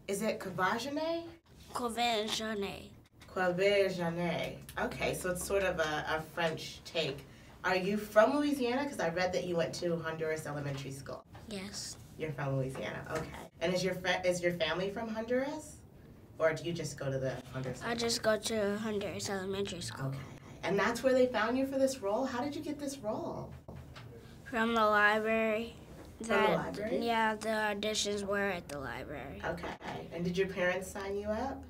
Is it Quvenzhane? Quvenzhane. Quvenzhane. Okay, so it's sort of a French take. Are you from Louisiana? Because I read that you went to Honduras Elementary School. Yes. You're from Louisiana, okay. And is your family from Honduras? Or do you just go to the Honduras? I just go to Honduras Elementary School. Okay. And that's where they found you for this role? How did you get this role? From the library. From the library? Yeah, the auditions were at the library. Okay. And did your parents sign you up?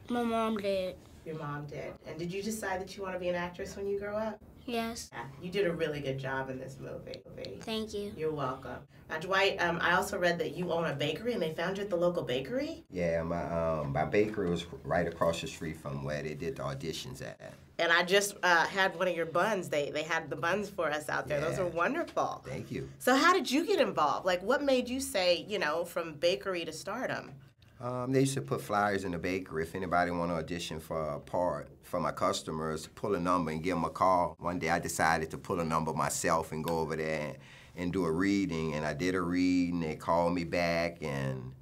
My mom did. Your mom did. And did you decide that you want to be an actress when you grow up? Yes. Yeah, you did a really good job in this movie. Thank you. You're welcome. Now, Dwight, I also read that you own a bakery and they found you at the local bakery? Yeah, my bakery was right across the street from where they did the auditions at. And I just had one of your buns. They had the buns for us out there. Yeah. Those are wonderful. Thank you. So how did you get involved? Like, what made you say, from bakery to stardom? They used to put flyers in the bakery if anybody want to audition for a part for my customers, pull a number and give them a call. One day I decided to pull a number myself and go over there and do a reading, and I did a reading. They called me back, and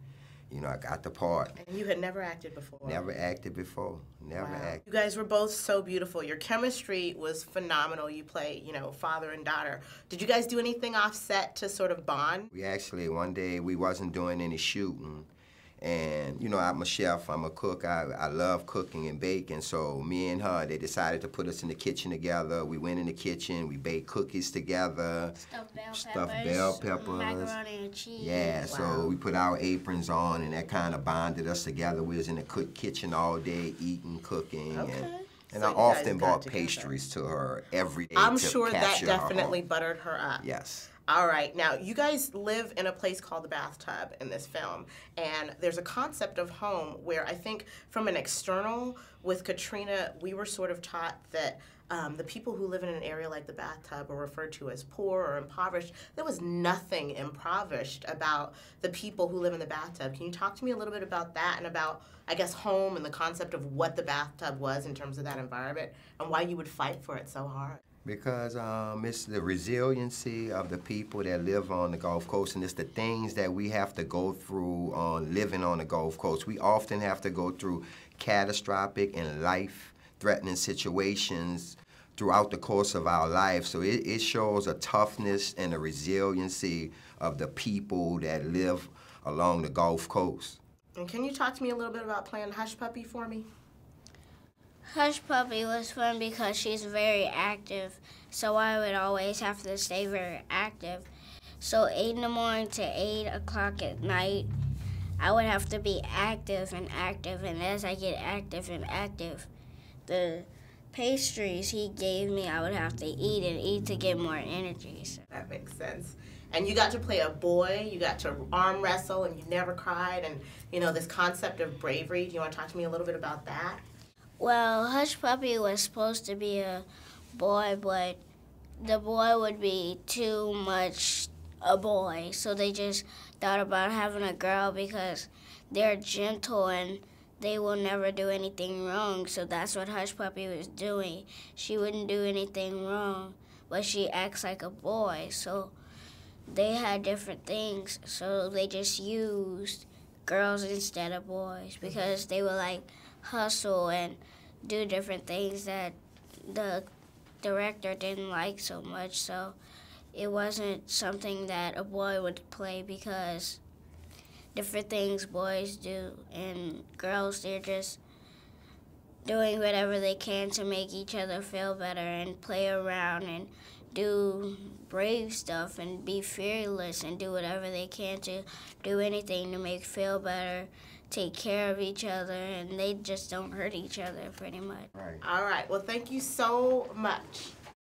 I got the part. And you had never acted before? Never acted before. Never acted. You guys were both so beautiful. Your chemistry was phenomenal. You play, father and daughter. Did you guys do anything off set to sort of bond? We actually, one day, we wasn't doing any shooting. And, I'm a chef, I'm a cook, I love cooking and baking, so me and her, they decided to put us in the kitchen together. We went in the kitchen, we baked cookies together. Stuffed bell peppers. Macaroni and cheese. Yeah, so we put our aprons on, and that kind of bonded us together. We was in the kitchen all day, eating, cooking. Okay. And so I often bought pastries to her every day. I'm sure that definitely buttered her up. Yes. All right, now you guys live in a place called the bathtub in this film, and there's a concept of home where I think from an external, with Katrina, we were sort of taught that the people who live in an area like the bathtub are referred to as poor or impoverished. There was nothing impoverished about the people who live in the bathtub. Can you talk to me a little bit about that and about, I guess, home and the concept of what the bathtub was in terms of that environment and why you would fight for it so hard? Because it's the resiliency of the people that live on the Gulf Coast, and it's the things that we have to go through on living on the Gulf Coast. We often have to go through catastrophic and life-threatening situations throughout the course of our life. So it shows a toughness and a resiliency of the people that live along the Gulf Coast. And can you talk to me a little bit about playing Hush Puppy for me? Hush Puppy was fun because she's very active, so I would always have to stay very active. So 8 in the morning to 8 o'clock at night, I would have to be active, and as I get active and active, the pastries he gave me, I would have to eat to get more energy. So. That makes sense. And you got to play a boy, you got to arm wrestle, and you never cried, and this concept of bravery. Do you want to talk to me a little bit about that? Well, Hush Puppy was supposed to be a boy, but the boy would be too much a boy, so they just thought about having a girl because they're gentle and they will never do anything wrong, so that's what Hush Puppy was doing. She wouldn't do anything wrong, but she acts like a boy, so they had different things, so they just used girls instead of boys because they were like hustle and do different things that the director didn't like so much, so it wasn't something that a boy would play because different things boys do, and girls, they're just doing whatever they can to make each other feel better and play around and do brave stuff and be fearless and do whatever they can to do anything to make feel better, take care of each other, and they just don't hurt each other pretty much. Right. All right. Well, thank you so much.